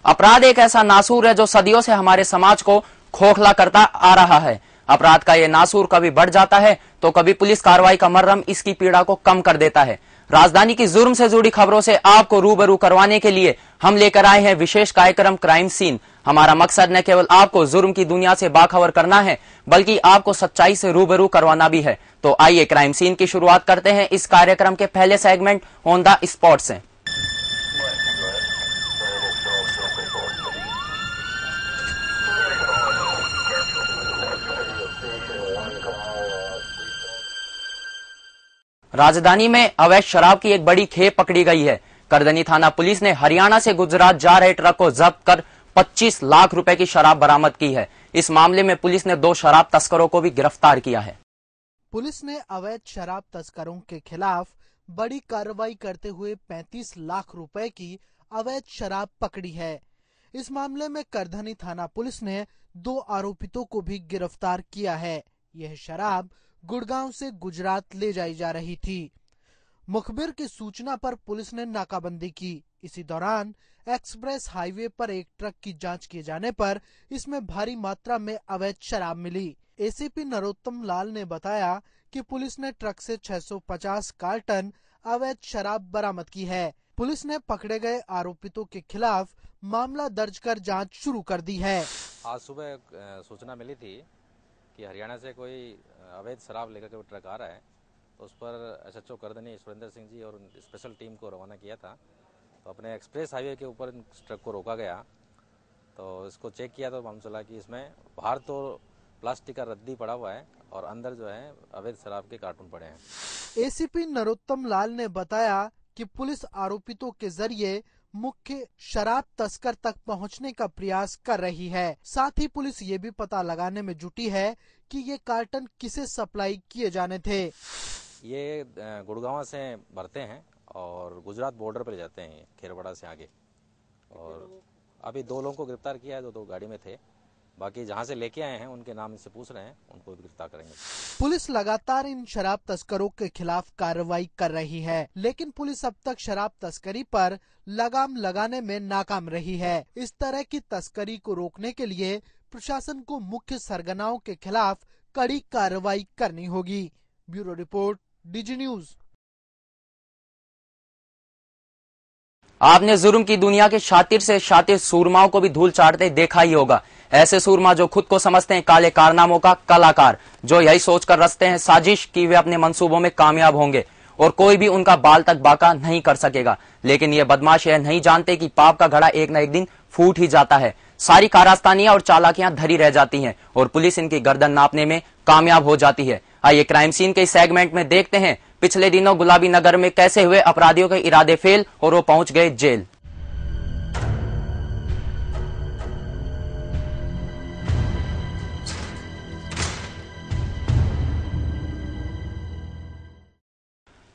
अपराध एक ऐसा नासूर है जो सदियों से हमारे समाज को खोखला करता आ रहा है। अपराध का ये नासूर कभी बढ़ जाता है तो कभी पुलिस कार्रवाई का मर्रम इसकी पीड़ा को कम कर देता है। राजधानी की जुर्म से जुड़ी खबरों से आपको रूबरू करवाने के लिए हम लेकर आए हैं विशेष कार्यक्रम क्राइम सीन। हमारा मकसद न केवल आपको जुर्म की दुनिया से बाखबर करना है बल्कि आपको सच्चाई से रूबरू करवाना भी है। तो आइए क्राइम सीन की शुरुआत करते हैं इस कार्यक्रम के पहले सेगमेंट ऑन द स्पॉट से। राजधानी में अवैध शराब की एक बड़ी खेप पकड़ी गई है। करदनी थाना पुलिस ने हरियाणा से गुजरात जा रहे ट्रक को जब्त कर 25 लाख रुपए की शराब बरामद की है। इस मामले में पुलिस ने 2 शराब तस्करों को भी गिरफ्तार किया है। पुलिस ने अवैध शराब तस्करों के खिलाफ बड़ी कार्रवाई करते हुए 35 लाख रुपए की अवैध शराब पकड़ी है। इस मामले में करधनी थाना पुलिस ने 2 आरोपितों को भी गिरफ्तार किया है। यह शराब गुड़गांव से गुजरात ले जाई जा रही थी। मुखबिर की सूचना पर पुलिस ने नाकाबंदी की। इसी दौरान एक्सप्रेस हाईवे पर एक ट्रक की जांच किए जाने पर इसमें भारी मात्रा में अवैध शराब मिली। एसीपी नरोत्तम लाल ने बताया कि पुलिस ने ट्रक से 650 कार्टन अवैध शराब बरामद की है। पुलिस ने पकड़े गए आरोपितों के खिलाफ मामला दर्ज कर जांच शुरू कर दी है। आज सुबह सूचना मिली थी कि हरियाणा से कोई अवैध शराब लेकर के ट्रक आ रहा है, तो उस पर एसएचओ करदनी सुरेंद्र सिंह जी और स्पेशल टीम को रवाना किया था। तो अपने एक्सप्रेस हाईवे के ऊपर ट्रक को रोका गया, तो इसको चेक किया तो मालूम चला कि इसमें बाहर तो प्लास्टिक का रद्दी पड़ा हुआ है और अंदर जो है अवैध शराब के कार्टून पड़े हैं। एसीपी नरोत्तम लाल ने बताया कि पुलिस आरोपितों के जरिए मुख्य शराब तस्कर तक पहुंचने का प्रयास कर रही है। साथ ही पुलिस ये भी पता लगाने में जुटी है कि ये कार्टन किसे सप्लाई किए जाने थे। ये गुड़गांव से भरते हैं और गुजरात बॉर्डर पर ले जाते हैं, खेरवाड़ा से आगे। और अभी 2 लोगों को गिरफ्तार किया है जो 2 गाड़ी में थे। बाकी जहां से लेके आए हैं उनके नाम से पूछ रहे हैं, उनको भी गिरफ्तार करेंगे। पुलिस लगातार इन शराब तस्करों के खिलाफ कार्रवाई कर रही है, लेकिन पुलिस अब तक शराब तस्करी पर लगाम लगाने में नाकाम रही है। इस तरह की तस्करी को रोकने के लिए प्रशासन को मुख्य सरगनाओं के खिलाफ कड़ी कार्रवाई करनी होगी। Bureau report, DG news. आपने जुर्म की दुनिया के शातिर से शातिर सूरमाओं को भी धूल चाटते देखा ही होगा। ऐसे सूरमा जो खुद को समझते हैं काले कारनामों का कलाकार, जो यही सोचकर रचते हैं साजिश कि वे अपने मंसूबों में कामयाब होंगे और कोई भी उनका बाल तक बाका नहीं कर सकेगा। लेकिन ये बदमाश यह नहीं जानते कि पाप का घड़ा एक न एक दिन फूट ही जाता है। सारी कारस्तानियां और चालाकियां धरी रह जाती हैं और पुलिस इनकी गर्दन नापने में कामयाब हो जाती है। आइए क्राइम सीन के इस सेगमेंट में देखते हैं पिछले दिनों गुलाबी नगर में कैसे हुए अपराधियों के इरादे फेल और वो पहुंच गए जेल।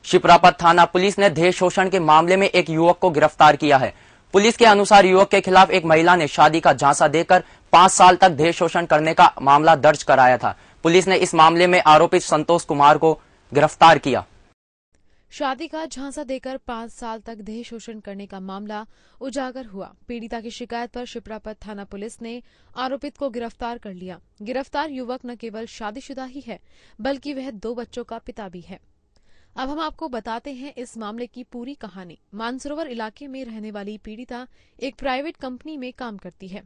शिप्रापत थाना पुलिस ने देह शोषण के मामले में एक युवक को गिरफ्तार किया है। पुलिस के अनुसार युवक के खिलाफ एक महिला ने शादी का झांसा देकर 5 साल तक देह शोषण करने का मामला दर्ज कराया था। पुलिस ने इस मामले में आरोपित संतोष कुमार को गिरफ्तार किया। शादी का झांसा देकर 5 साल तक देह शोषण करने का मामला उजागर हुआ। पीड़िता की शिकायत पर शिप्रापत थाना पुलिस ने आरोपित को गिरफ्तार कर लिया। गिरफ्तार युवक न केवल शादीशुदा ही है बल्कि वह 2 बच्चों का पिता भी है। अब हम आपको बताते हैं इस मामले की पूरी कहानी। मानसरोवर इलाके में रहने वाली पीड़िता एक प्राइवेट कंपनी में काम करती है।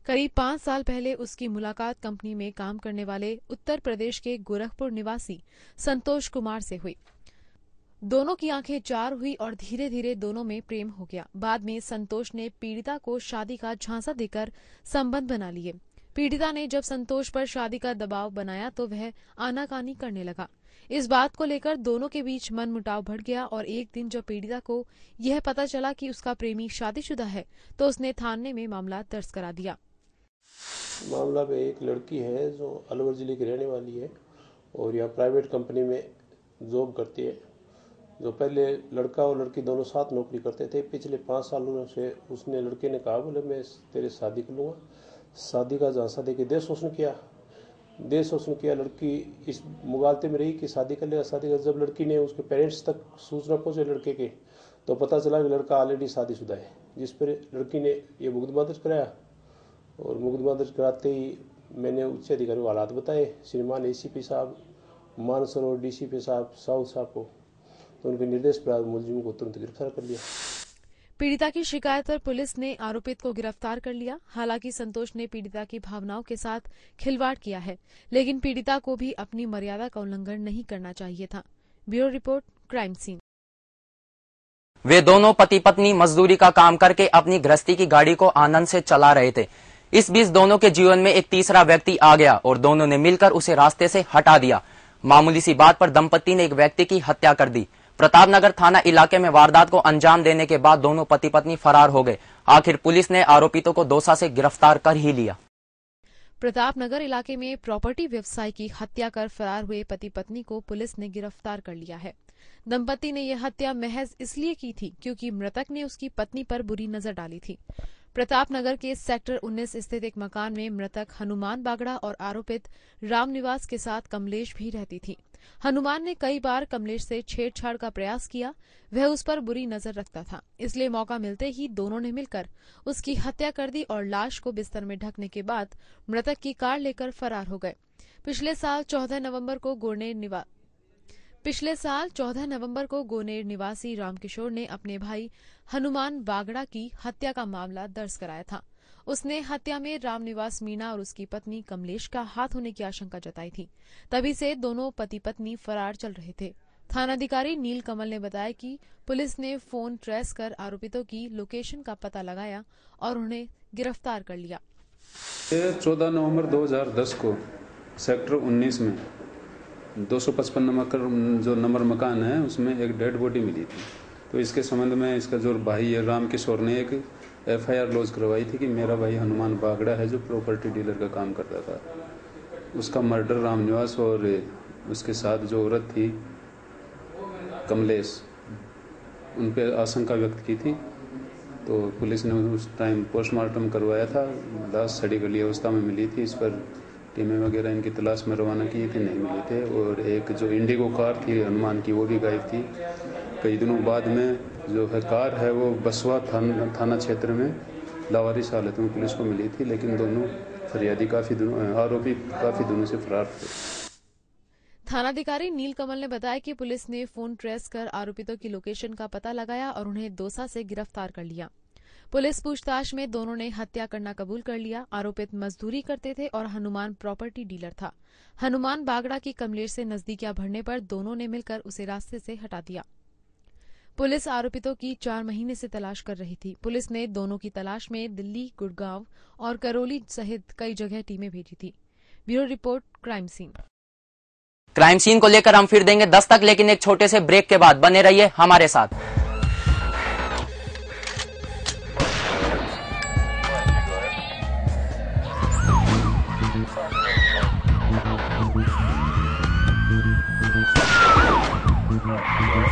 करीब 5 साल पहले उसकी मुलाकात कंपनी में काम करने वाले उत्तर प्रदेश के गोरखपुर निवासी संतोष कुमार से हुई। दोनों की आंखें 4 हुई और धीरे धीरे दोनों में प्रेम हो गया। बाद में संतोष ने पीड़िता को शादी का झांसा देकर संबंध बना लिए। पीड़िता ने जब संतोष पर शादी का दबाव बनाया तो वह आनाकानी करने लगा। इस बात को लेकर दोनों के बीच मनमुटाव बढ़ गया और एक दिन जब पीड़िता को यह पता चला कि उसका प्रेमी शादीशुदा है तो उसने थाने में मामला दर्ज करा दिया। मामला में एक लड़की है जो अलवर जिले की रहने वाली है और यहाँ प्राइवेट कंपनी में जॉब करती है। जो पहले लड़का और लड़की दोनों साथ नौकरी करते थे। पिछले 5 सालों से उसने लड़के ने कहा बोले मैं तेरे शादी कर लूँगा, शादी का झांसा देके देह शोषण किया। लड़की इस मुगालते में रही कि शादी कर लेगा। शादी कर जब लड़की ने उसके पेरेंट्स तक सूचना पहुंचे लड़के के, तो पता चला कि लड़का ऑलरेडी शादीशुदा है, जिस पर लड़की ने ये मुकदमा दर्ज कराया। और मुकदमा दर्ज कराते ही मैंने उच्च अधिकारी को हालात बताए, श्रीमान एसीपी साहब मानसरोवर, डीसीपी साहब साउथ साहब को, तो उनके निर्देश पर मुलजिम को तुरंत गिरफ्तार कर लिया। पीड़िता की शिकायत पर पुलिस ने आरोपित को गिरफ्तार कर लिया। हालांकि संतोष ने पीड़िता की भावनाओं के साथ खिलवाड़ किया है, लेकिन पीड़िता को भी अपनी मर्यादा का उल्लंघन नहीं करना चाहिए था। Bureau report, crime scene. वे दोनों पति पत्नी मजदूरी का काम करके अपनी गृहस्थी की गाड़ी को आनंद से चला रहे थे। इस बीच दोनों के जीवन में एक तीसरा व्यक्ति आ गया और दोनों ने मिलकर उसे रास्ते से हटा दिया। मामूली सी बात पर दंपति ने एक व्यक्ति की हत्या कर दी। प्रतापनगर थाना इलाके में वारदात को अंजाम देने के बाद दोनों पति पत्नी फरार हो गए। आखिर पुलिस ने आरोपितों को दौसा से गिरफ्तार कर ही लिया। प्रतापनगर इलाके में प्रॉपर्टी व्यवसायी की हत्या कर फरार हुए पति पत्नी को पुलिस ने गिरफ्तार कर लिया है। दंपति ने यह हत्या महज इसलिए की थी क्योंकि मृतक ने उसकी पत्नी पर बुरी नजर डाली थी। प्रतापनगर के सेक्टर 19 स्थित एक मकान में मृतक हनुमान बागड़ा और आरोपित रामनिवास के साथ कमलेश भी रहती थी। हनुमान ने कई बार कमलेश से छेड़छाड़ का प्रयास किया। वह उस पर बुरी नजर रखता था, इसलिए मौका मिलते ही दोनों ने मिलकर उसकी हत्या कर दी और लाश को बिस्तर में ढकने के बाद मृतक की कार लेकर फरार हो गए। पिछले साल 14 नवंबर को गोनेर निवासी रामकिशोर ने अपने भाई हनुमान बागड़ा की हत्या का मामला दर्ज कराया था। उसने हत्या में रामनिवास मीणा और उसकी पत्नी कमलेश का हाथ होने की आशंका जताई थी। तभी से दोनों पति पत्नी फरार चल रहे थे। थानाधिकारी नील कमल ने बताया कि पुलिस ने फोन ट्रेस कर आरोपितों की लोकेशन का पता लगाया और उन्हें गिरफ्तार कर लिया। 14 नवंबर 2010 को सेक्टर 19 में 255 नंबर जो नंबर मकान है उसमें एक डेड बॉडी मिली थी। तो इसके संबंध में इसका जो भाई है रामकिशोर ने एक FIR लॉन्च करवाई थी कि मेरा भाई हनुमान बागड़ा है जो प्रॉपर्टी डीलर का काम करता था, उसका मर्डर रामनिवास और उसके साथ जो औरत थी कमलेश, उन पे आशंका व्यक्त की थी। तो पुलिस ने उस टाइम पोस्टमार्टम करवाया था। लाश सड़ी गली अवस्था में मिली थी। इस पर टीमें वगैरह इनकी तलाश में रवाना किए थे, नहीं मिले थे। और एक जो इंडिगो कार थी हनुमान की, वो भी गायब थी। कई दिनों बाद में जो है कार है वो बसवा थाना क्षेत्र में लावारिस हालत में पुलिस को मिली थी, लेकिन दोनों फरियादी आरोपी काफी दिनों से फरार थे। थानाधिकारी नील कमल ने बताया कि पुलिस ने फोन ट्रेस कर आरोपितों की लोकेशन का पता लगाया और उन्हें दौसा से गिरफ्तार कर लिया। पुलिस पूछताछ में दोनों ने हत्या करना कबूल कर लिया। आरोपित मजदूरी करते थे और हनुमान प्रॉपर्टी डीलर था। हनुमान बागड़ा की कमलेश से नजदीकियां बढ़ने पर दोनों ने मिलकर उसे रास्ते से हटा दिया। पुलिस आरोपितों की 4 महीने से तलाश कर रही थी। पुलिस ने दोनों की तलाश में दिल्ली, गुड़गांव और करौली सहित कई जगह टीमें भेजी थी। Bureau report, crime scene. Crime scene को लेकर हम फिर देंगे दस्तक, लेकिन एक छोटे से ब्रेक के बाद बने रहिए हमारे साथ। Yeah.